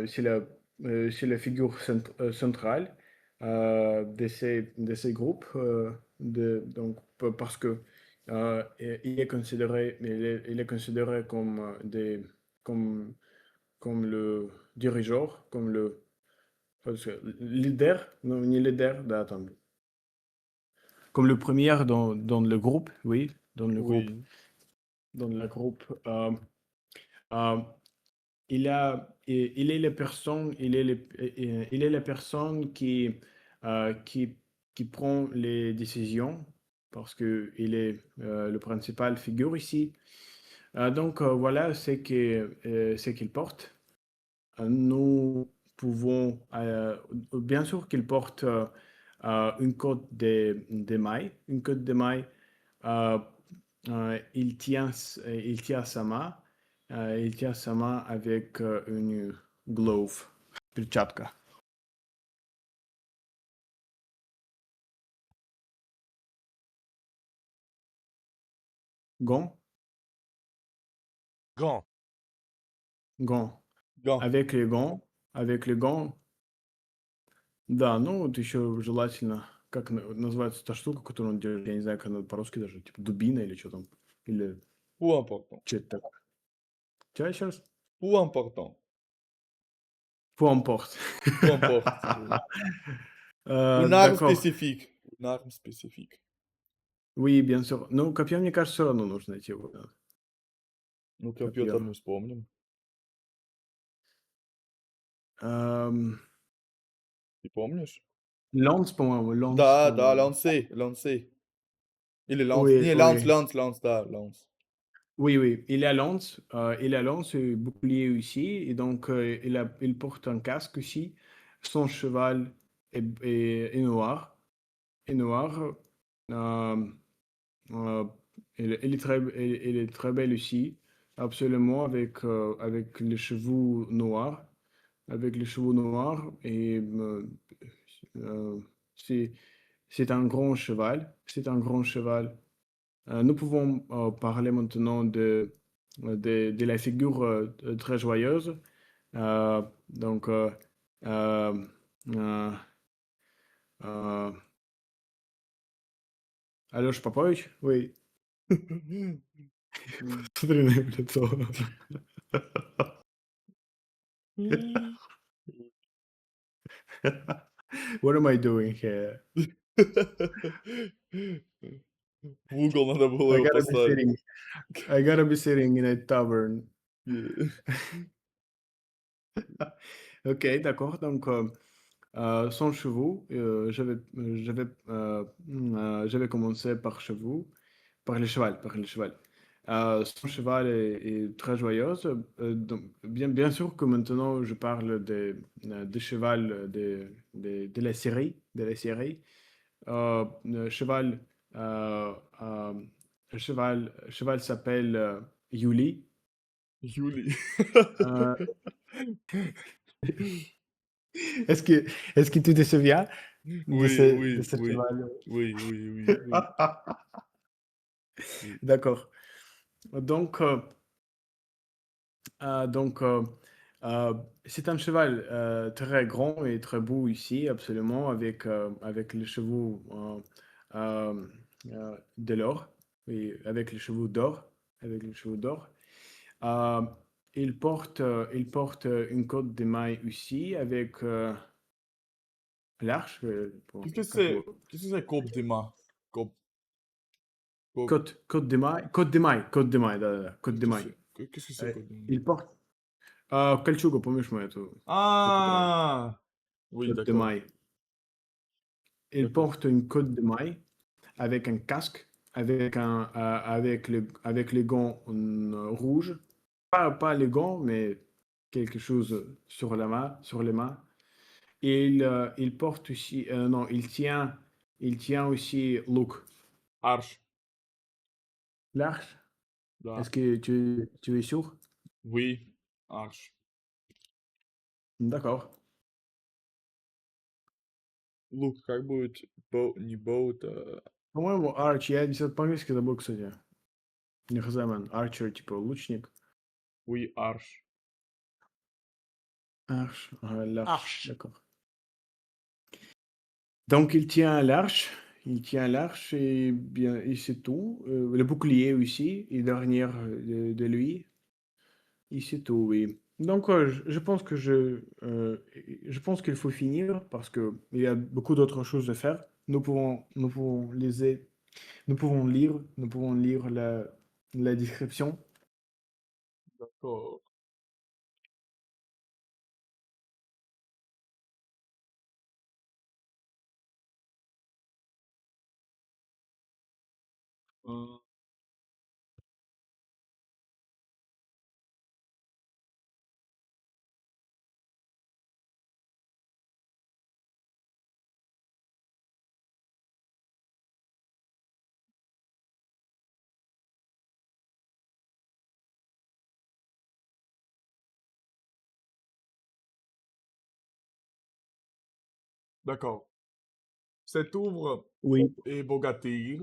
c'est la figure centrale de ces groupes. Donc, parce que il est considéré comme, comme, comme le dirigeant, comme le parce que leader, non, ni leader, attends, comme le premier dans le groupe, oui, dans le groupe. Oui. dans le groupe. Euh, il est la personne, il est la personne euh, qui, qui prend les décisions parce que il est le principal figure ici. Donc voilà ce qu'il porte. Nous pouvons, bien sûr qu'il porte une cotte de mailles, une cotte de mailles. euh, il tient sa main, il tient sa main avec une glove, перчатка. Gant, Gant. gant. Gant. Avec les gants, да, ну вот еще желательно, как называется та штука, которую он держит, я не знаю, как она по-русски даже, типа дубина или что там, или Ou important. что это такое. Что еще раз? Ou important. Peu importe. Peu importe. Une arme D'accord. spécifique. Une arme специфик. Oui, bien sûr. Ну, копье, мне кажется, все равно нужно найти его. Да. Ну, копье-то Копье. мы вспомним. Эм, Ты помнишь? Lance, по-моему, Lance, Да, да, по-моему. lancer, lancer. Или lance. Oui, Не, lance, oui. lance, lance, да, lance. Oui, oui. Il a Lance et bouclier aussi. Et donc, il porte un casque aussi. Son cheval est noir. Est noir. Euh, euh, elle est très belle aussi. Absolument, avec les cheveux noirs. Avec les cheveux noirs. Et euh, c'est, c'est un grand cheval. C'est un grand cheval. Nous pouvons parler maintenant de la figure très joyeuse. Donc, euh, euh, euh, Алёша Попович? Oui. Oui. Смотри на его лицо. What am I doing here? В угол надо было I его gotta be поставить. sitting. I gotta be sitting in a tavern. Yeah. Ok, d'accord. Donc, sans chevaux, je vais commencer par chevaux, par le cheval. Son cheval est très joyeuse. Donc, bien sûr que maintenant je parle de cheval de la série, de la série. Le cheval, euh, euh, cheval s'appelle Yuli. Юлий. Euh, est-ce que, est-ce que tu te souviens Oui, de oui, ce oui. cheval? Oui, oui, oui, oui, oui. D'accord. Donc, donc euh, c'est un cheval très grand et très beau ici, absolument, avec les chevaux de l'or, oui, avec les chevaux d'or, avec les chevaux d'or. Euh, il porte une cotte de maille aussi avec l'arche, Qu'est-ce que c'est Coupe de main? Coupe, coupe. cotte de maille, да, да, да, cotte de maille. Qu'est-ce que c'est Coupe de main? Il porte кольчугу, помнишь мы эту, которая Ah! Oui, cotte de d'accord, maille. Il d'accord. porte une cotte de maille avec un casque, avec les gants rouges. Pas les gants, mais quelque chose sur la main, sur les mains. Et il porte aussi, non, il tient aussi Luke. Arche, L'arche, est-ce да. que tu es sûr? Oui, arche. D'accord. Лук, как будет не boat, По-моему, Arch, я здесь по-английски забыл, кстати. Не хз, man. Archer, типа лучник. oui, arche. Arche, l'arche, Arche. d'accord. Donc il tient l'arche et bien et c'est tout. Le bouclier aussi est derrière de lui et c'est tout, oui. Donc je pense que je pense qu'il faut finir parce que il y a beaucoup d'autres choses à faire. Nous pouvons lire la la description. D'accord. Mmh, d'accord. Cet ouvre Oui. est Bogatirs,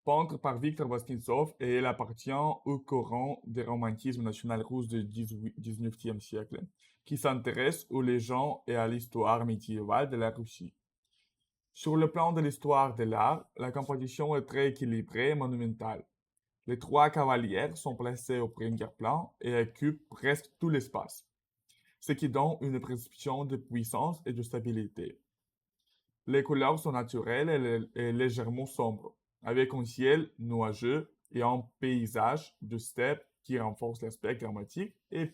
peintre par Viktor Voskintsov, et elle appartient au courant du romantisme national russe du 19e siècle, qui s'intéresse aux légendes et à l'histoire médiévale de la Russie. Sur le plan de l'histoire de l'art, la composition est très équilibrée et monumentale. Les trois cavalières sont placées au premier plan et occupent presque tout l'espace, ce qui donne une perception de puissance et de stabilité. Les couleurs sont naturelles et légèrement sombres, avec un ciel nuageux et un paysage de steppe qui renforce l'aspect dramatique et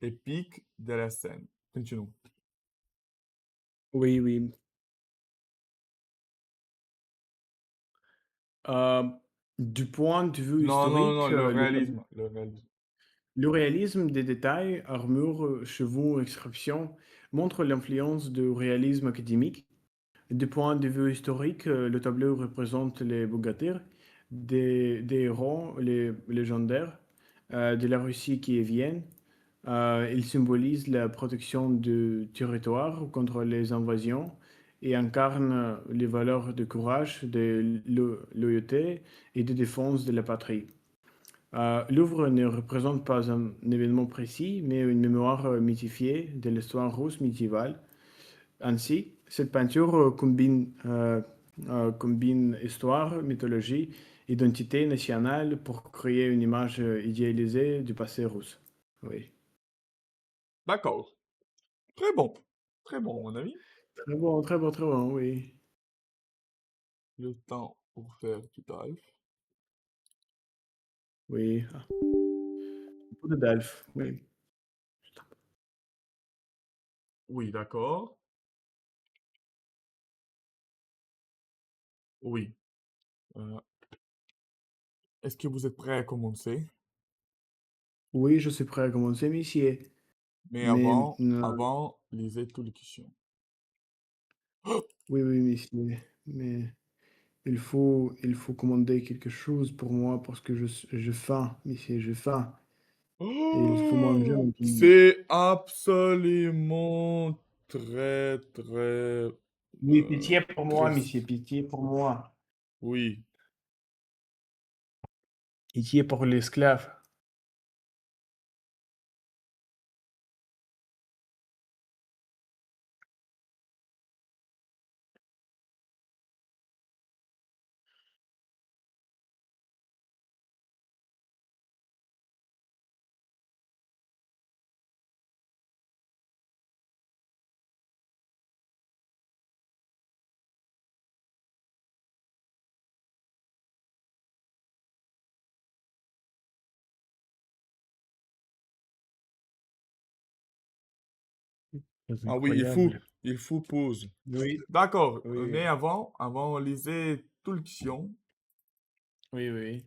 épique de la scène. Continue. Oui, oui. Euh, du point de vue Non, non, non, historique, le réalisme, le réalisme. le réalisme des détails, armures, chevaux, inscriptions, montre l'influence du réalisme académique. Du point de vue historique, le tableau représente les bogatires, des héros les légendaires de la Russie qui viennent. Il symbolise la protection du territoire contre les invasions et incarne les valeurs de courage, de loyauté et de défense de la patrie. L'œuvre ne représente pas un événement précis, mais une mémoire mythifiée de l'histoire russe médiévale. Ainsi, cette peinture combine histoire, mythologie, identité nationale pour créer une image idéalisée du passé russe. Oui. D'accord. Très bon. Très bon, mon ami. Très bon, très bon, très bon, oui. Le temps pour faire du dive. Oui. Ah, un peu de Delphes, oui. Oui, d'accord. Oui. Euh, est-ce que vous êtes prêt à commencer? Oui, je suis prêt à commencer, monsieur. Mais Mais, avant, lisez toutes les questions. oui, oui, monsieur. Mais il faut commander quelque chose pour moi parce que je faim, monsieur, je faim. Et il faut manger Oh, maintenant. c'est absolument très, très... Oui, pitié pour moi, monsieur, triste. pitié pour moi. Oui. Pitié pour l'esclave. C'est Ah oui, incroyable. il faut pause. Oui, D'accord, oui, mais avant, lisez toute les questions. oui, oui.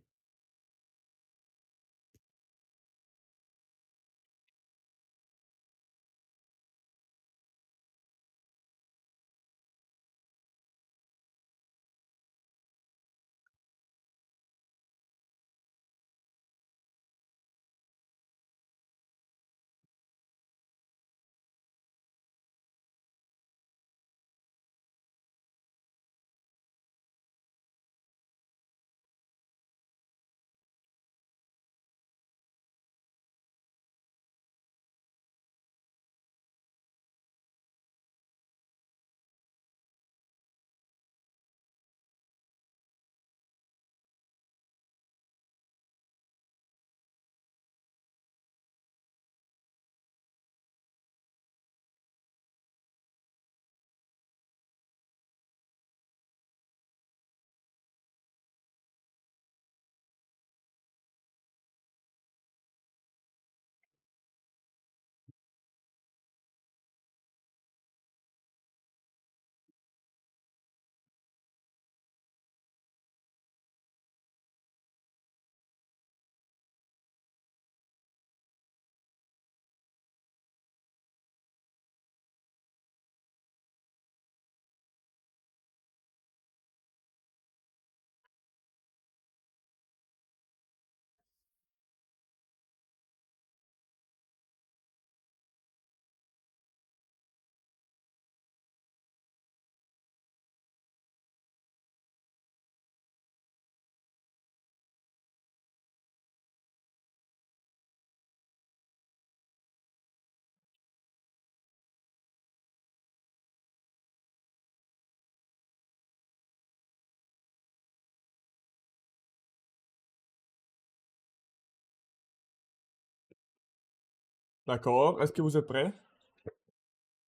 D'accord. Est-ce que vous êtes prêt?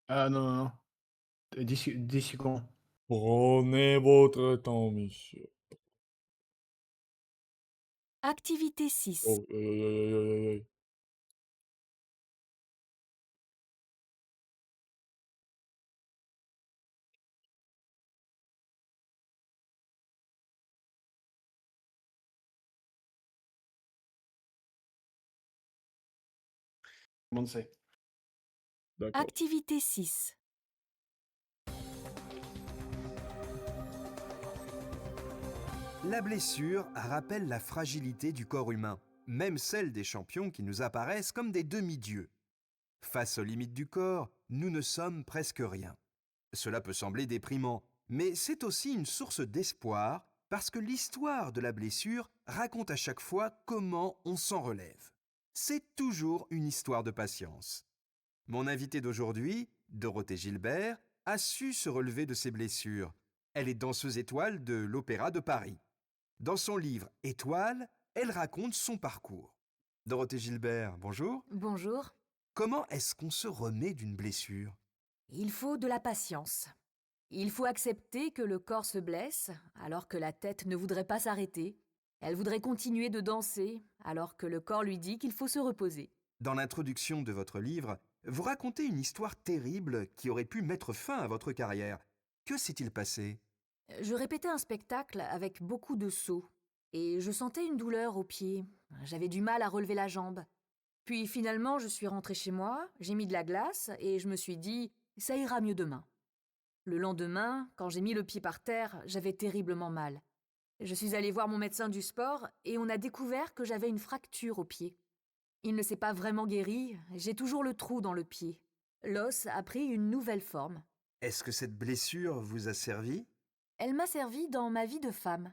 Ah non, non, non. 10 secondes. Prenez votre temps, monsieur. Activité 6. Oh, aïe, aïe, aïe, aïe, aïe, aïe. Comment c'est? D'accord. Activité 6. La blessure rappelle la fragilité du corps humain, même celle des champions qui nous apparaissent comme des demi-dieux. Face aux limites du corps, nous ne sommes presque rien. Cela peut sembler déprimant, mais c'est aussi une source d'espoir parce que l'histoire de la blessure raconte à chaque fois comment on s'en relève. C'est toujours une histoire de patience. Mon invitée d'aujourd'hui, Dorothée Gilbert, a su se relever de ses blessures. Elle est danseuse étoile de l'Opéra de Paris. Dans son livre Étoile, elle raconte son parcours. Dorothée Gilbert, bonjour. Bonjour. Comment est-ce qu'on se remet d'une blessure? Il faut de la patience. Il faut accepter que le corps se blesse, alors que la tête ne voudrait pas s'arrêter. Elle voudrait continuer de danser, alors que le corps lui dit qu'il faut se reposer. Dans l'introduction de votre livre, vous racontez une histoire terrible qui aurait pu mettre fin à votre carrière. Que s'est-il passé? Je répétais un spectacle avec beaucoup de sauts, et je sentais une douleur au pied. J'avais du mal à relever la jambe. Puis finalement, je suis rentrée chez moi, j'ai mis de la glace, et je me suis dit « ça ira mieux demain ». Le lendemain, quand j'ai mis le pied par terre, j'avais terriblement mal. Je suis allée voir mon médecin du sport et on a découvert que j'avais une fracture au pied. Il ne s'est pas vraiment guéri, j'ai toujours le trou dans le pied. L'os a pris une nouvelle forme. Est-ce que cette blessure vous a servi? Elle m'a servi dans ma vie de femme.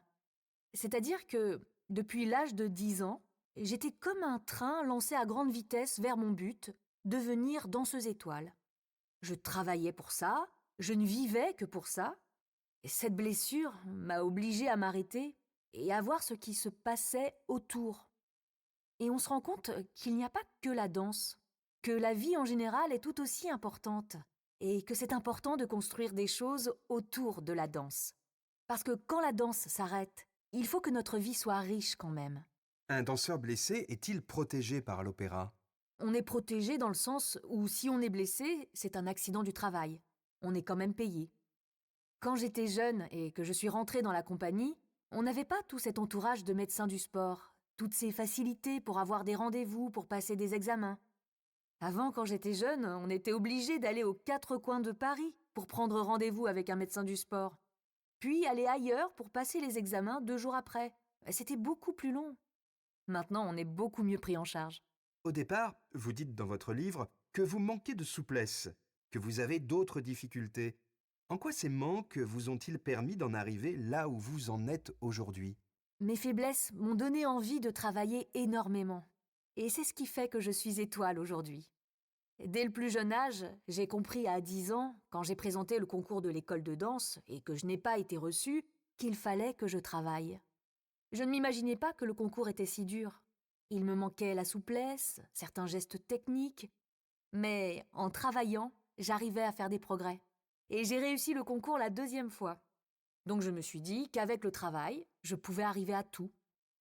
C'est-à-dire que, depuis l'âge de 10 ans, j'étais comme un train lancé à grande vitesse vers mon but, devenir danseuse étoile. Je travaillais pour ça, je ne vivais que pour ça. Et cette blessure m'a obligée à m'arrêter et à voir ce qui se passait autour. Et on se rend compte qu'il n'y a pas que la danse, que la vie en général est tout aussi importante, et que c'est important de construire des choses autour de la danse. Parce que quand la danse s'arrête, il faut que notre vie soit riche quand même. Un danseur blessé est-il protégé par l'opéra? On est protégé dans le sens où si on est blessé, c'est un accident du travail. On est quand même payé. Quand j'étais jeune et que je suis rentrée dans la compagnie, on n'avait pas tout cet entourage de médecins du sport, toutes ces facilités pour avoir des rendez-vous, pour passer des examens. Avant, quand j'étais jeune, on était obligé d'aller aux 4 coins de Paris pour prendre rendez-vous avec un médecin du sport, puis aller ailleurs pour passer les examens 2 jours après. C'était beaucoup plus long. Maintenant, on est beaucoup mieux pris en charge. Au départ, vous dites dans votre livre que vous manquez de souplesse, que vous avez d'autres difficultés. En quoi ces manques vous ont-ils permis d'en arriver là où vous en êtes aujourd'hui? Mes faiblesses m'ont donné envie de travailler énormément. Et c'est ce qui fait que je suis étoile aujourd'hui. Dès le plus jeune âge, j'ai compris à 10 ans, quand j'ai présenté le concours de l'école de danse et que je n'ai pas été reçue, qu'il fallait que je travaille. Je ne m'imaginais pas que le concours était si dur. Il me manquait la souplesse, certains gestes techniques, mais en travaillant, j'arrivais à faire des progrès. Et j'ai réussi le concours la 2e fois. Donc je me suis dit qu'avec le travail, je pouvais arriver à tout.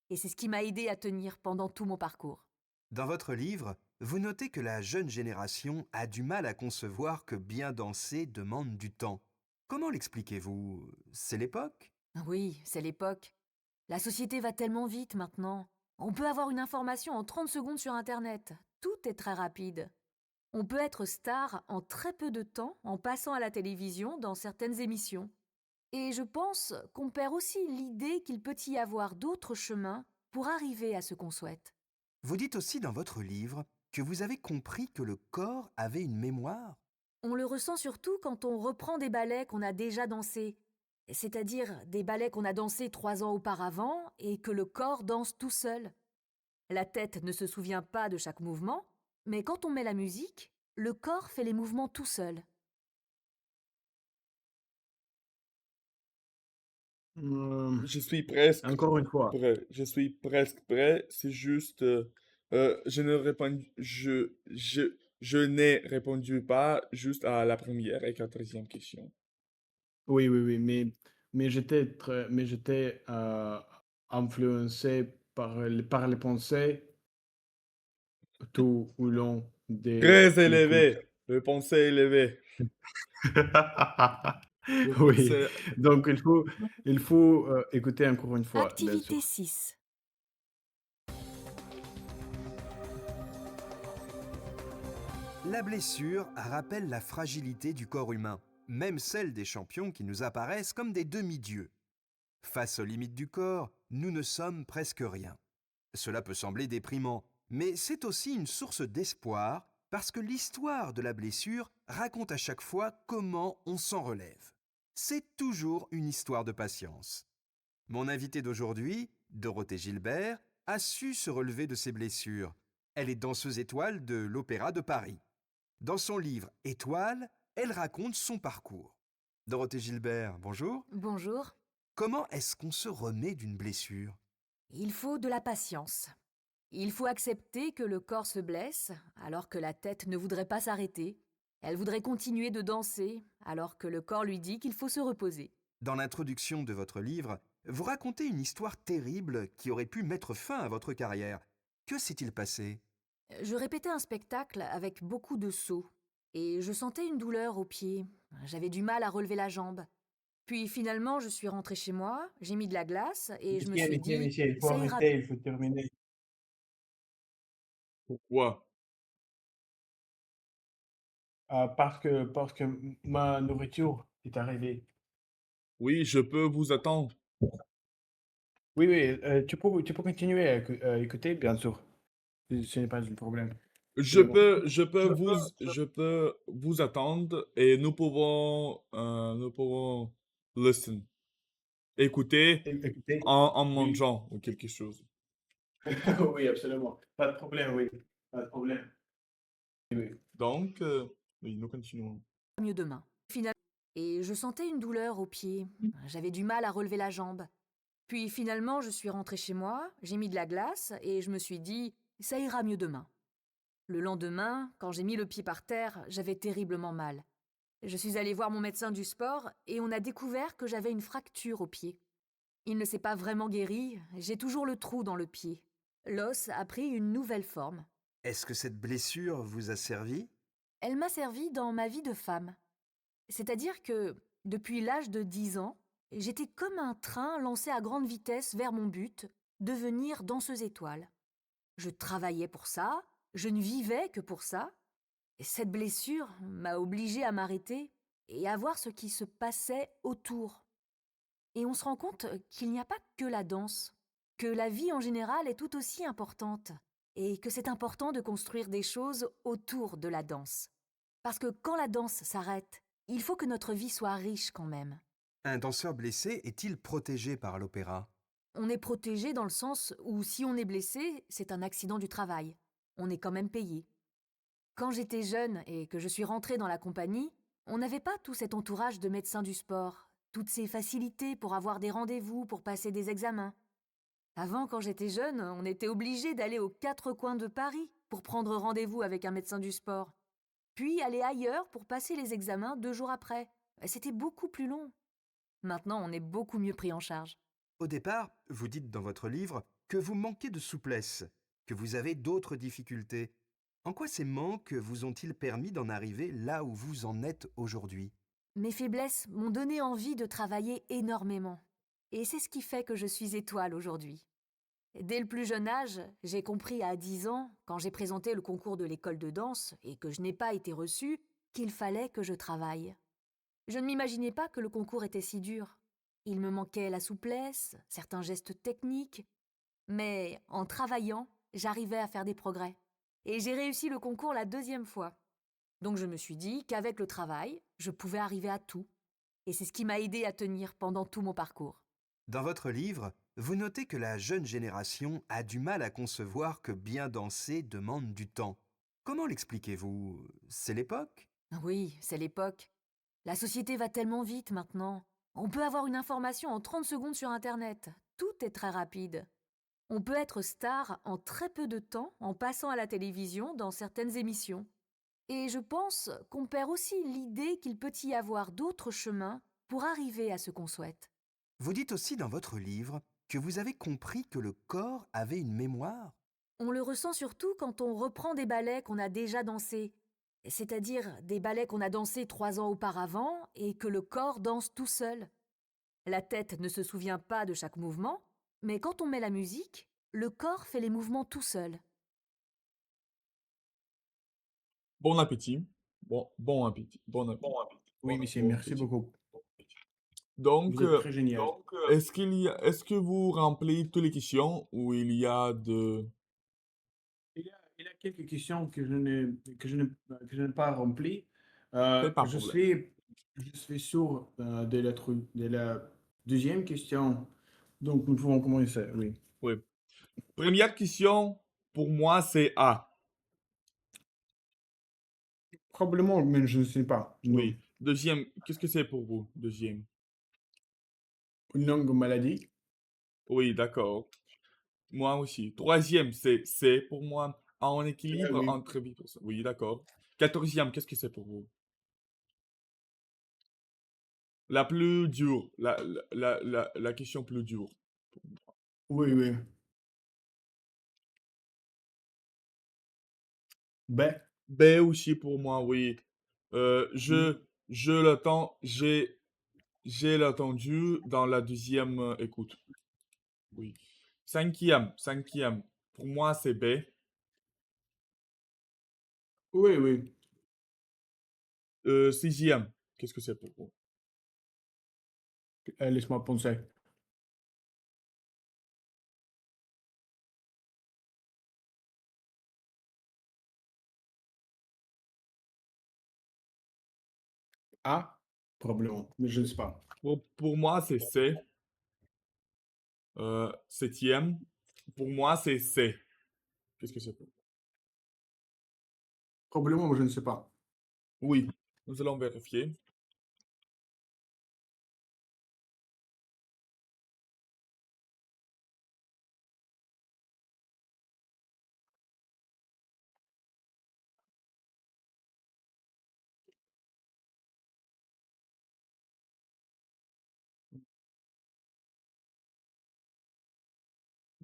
Et c'est ce qui m'a aidée à tenir pendant tout mon parcours. Dans votre livre, vous notez que la jeune génération a du mal à concevoir que bien danser demande du temps. Comment l'expliquez-vous? C'est l'époque? Oui, c'est l'époque. La société va tellement vite maintenant. On peut avoir une information en 30 secondes sur Internet. Tout est très rapide. On peut être star en très peu de temps en passant à la télévision dans certaines émissions. Et je pense qu'on perd aussi l'idée qu'il peut y avoir d'autres chemins pour arriver à ce qu'on souhaite. Vous dites aussi dans votre livre que vous avez compris que le corps avait une mémoire. On le ressent surtout quand on reprend des ballets qu'on a déjà dansés, c'est-à-dire des ballets qu'on a dansés 3 ans auparavant et que le corps danse tout seul. La tête ne se souvient pas de chaque mouvement, mais quand on met la musique, le corps fait les mouvements tout seul. Hem, Je suis presque Encore une fois. prêt. Je suis presque prêt. C'est juste, Je ne réponds je n'ai répondu pas juste à la première et 4e question. Oui, oui, oui, mais j'étais, influencé par les pensées tout au long de Très l'écoute. élevé, le pensée élevé. Le Oui, pensée donc il faut, écouter encore une fois, bien Activité sûr. 6. La blessure rappelle la fragilité du corps humain, même celle des champions qui nous apparaissent comme des demi-dieux. Face aux limites du corps, nous ne sommes presque rien. Cela peut sembler déprimant, mais c'est aussi une source d'espoir parce que l'histoire de la blessure raconte à chaque fois comment on s'en relève. C'est toujours une histoire de patience. Mon invitée d'aujourd'hui, Dorothée Gilbert, a su se relever de ses blessures. Elle est danseuse étoile de l'Opéra de Paris. Dans son livre Étoile, elle raconte son parcours. Dorothée Gilbert, bonjour. Bonjour. Comment est-ce qu'on se remet d'une blessure? Il faut de la patience. Il faut accepter que le corps se blesse, alors que la tête ne voudrait pas s'arrêter. Elle voudrait continuer de danser, alors que le corps lui dit qu'il faut se reposer. Dans l'introduction de votre livre, vous racontez une histoire terrible qui aurait pu mettre fin à votre carrière. Que s'est-il passé? Je répétais un spectacle avec beaucoup de sauts, et je sentais une douleur au pied. J'avais du mal à relever la jambe. Puis finalement, je suis rentrée chez moi, j'ai mis de la glace, et je me suis dit, Il faut ça ira. arrêter, il faut terminer. pourquoi? Parce que ma nourriture est arrivée. Oui, je peux vous attendre. Oui, oui, tu peux continuer à écouter, bien sûr. Ce n'est pas un problème. Absolument. Je peux vous attendre et nous pouvons listen, écouter Écoutez, en oui. mangeant ou quelque chose. Oui, absolument. Pas de problème, oui. Pas de problème. Oui, oui. Donc, oui, nous continuons. Mieux demain. Et je sentais une douleur au pied. J'avais du mal à relever la jambe. Puis finalement, je suis rentrée chez moi, j'ai mis de la glace, et je me suis dit, ça ira mieux demain. Le lendemain, quand j'ai mis le pied par terre, j'avais terriblement mal. Je suis allée voir mon médecin du sport, et on a découvert que j'avais une fracture au pied. Il ne s'est pas vraiment guéri, j'ai toujours le trou dans le pied. L'os a pris une nouvelle forme. Est-ce que cette blessure vous a servi? Elle m'a servi dans ma vie de femme. C'est-à-dire que, depuis l'âge de 10 ans, j'étais comme un train lancé à grande vitesse vers mon but, devenir danseuse étoile. Je travaillais pour ça, je ne vivais que pour ça. Et cette blessure m'a obligée à m'arrêter et à voir ce qui se passait autour. Et on se rend compte qu'il n'y a pas que la danse, que la vie en général est tout aussi importante, et que c'est important de construire des choses autour de la danse. Parce que quand la danse s'arrête, il faut que notre vie soit riche quand même. Un danseur blessé est-il protégé par l'opéra? On est protégé dans le sens où si on est blessé, c'est un accident du travail. On est quand même payé. Quand j'étais jeune et que je suis rentrée dans la compagnie, on n'avait pas tout cet entourage de médecins du sport, toutes ces facilités pour avoir des rendez-vous, pour passer des examens. Avant, quand j'étais jeune, on était obligé d'aller aux 4 coins de Paris pour prendre rendez-vous avec un médecin du sport. Puis aller ailleurs pour passer les examens 2 jours après. C'était beaucoup plus long. Maintenant, on est beaucoup mieux pris en charge. Au départ, vous dites dans votre livre que vous manquez de souplesse, que vous avez d'autres difficultés. En quoi ces manques vous ont-ils permis d'en arriver là où vous en êtes aujourd'hui? Mes faiblesses m'ont donné envie de travailler énormément. Et c'est ce qui fait que je suis étoile aujourd'hui. Dès le plus jeune âge, j'ai compris à 10 ans, quand j'ai présenté le concours de l'école de danse et que je n'ai pas été reçue, qu'il fallait que je travaille. Je ne m'imaginais pas que le concours était si dur. Il me manquait la souplesse, certains gestes techniques, mais en travaillant, j'arrivais à faire des progrès. Et j'ai réussi le concours la 2e fois. Donc je me suis dit qu'avec le travail, je pouvais arriver à tout. Et c'est ce qui m'a aidé à tenir pendant tout mon parcours. Dans votre livre, vous notez que la jeune génération a du mal à concevoir que bien danser demande du temps. Comment l'expliquez-vous? C'est l'époque? Oui, c'est l'époque. La société va tellement vite maintenant. On peut avoir une information en 30 secondes sur Internet. Tout est très rapide. On peut être star en très peu de temps en passant à la télévision dans certaines émissions. Et je pense qu'on perd aussi l'idée qu'il peut y avoir d'autres chemins pour arriver à ce qu'on souhaite. Vous dites aussi dans votre livre que vous avez compris que le corps avait une mémoire. On le ressent surtout quand on reprend des ballets qu'on a déjà dansés, c'est-à-dire des ballets qu'on a dansés 3 ans auparavant et que le corps danse tout seul. La tête ne se souvient pas de chaque mouvement, mais quand on met la musique, le corps fait les mouvements tout seul. Bon appétit. Bon appétit. Bon appétit. Oui, monsieur, Bon merci appétit. beaucoup. Donc, Vous êtes très génial. est-ce que vous remplissez toutes les questions ou il y a de... Il y a quelques questions que je n'ai pas remplies. C'est pas de Je problème. suis sûr de la deuxième question. Donc, nous pouvons commencer, oui. Oui. Première question, pour moi, c'est A. Probablement, mais je ne sais pas. Non. Oui. Deuxième, qu'est-ce que c'est pour vous? Deuxième. Une langue maladie. Oui, d'accord. Moi aussi. Troisième, c'est C pour moi. En équilibre Oui. entre vie pour ça. Oui, d'accord. Quatorzième, qu'est-ce que c'est pour vous? La plus dure. La question plus dure. Oui, oui. B. B aussi pour moi, oui. Oui. Je l'attends, j'ai l'attendu dans la deuxième écoute. Oui. Cinquième. Pour moi, c'est B. Oui, oui. Sixième. Qu'est-ce que c'est pour vous? Laisse-moi penser. A. Probablement, mais je ne sais pas. Pour moi, c'est C. Septième. Pour moi, c'est C. Qu'est-ce que c'est pour vous? Probablement, mais je ne sais pas. Oui. Nous allons vérifier.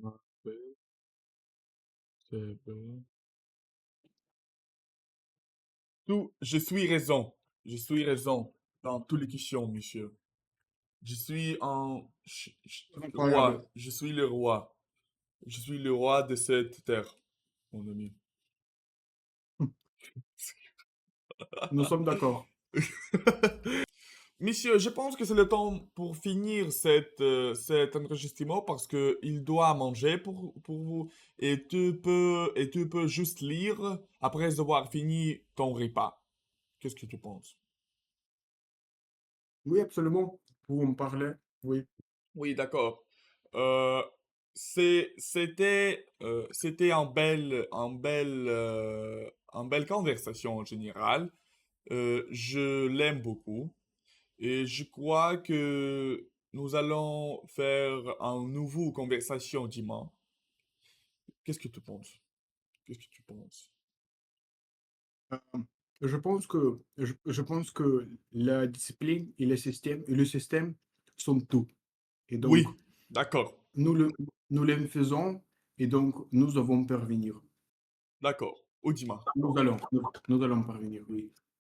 A, B, C, B. Je suis raison. Je suis raison dans toutes les questions, monsieur. Je suis Incroyable. roi. Je suis le roi. Je suis le roi de cette terre, mon ami. Nous sommes d'accord. Monsieur, je pense que c'est le temps pour finir cet enregistrement parce que il doit manger pour vous et tu peux juste lire après avoir fini ton repas. Qu'est-ce que tu penses? Oui, absolument. Vous me parlez. Oui. Oui, d'accord. Euh, c'était en belle conversation en général. Je l'aime beaucoup et je crois que nous allons faire une nouvelle conversation dimanche. Qu'est-ce que tu penses? Qu'est-ce que tu penses? Euh, je pense que la discipline et le système sont tout. Et donc, Oui, d'accord, nous le, nous les faisons et donc nous devons parvenir. d'accord. Au dimanche. Nous allons parvenir, oui.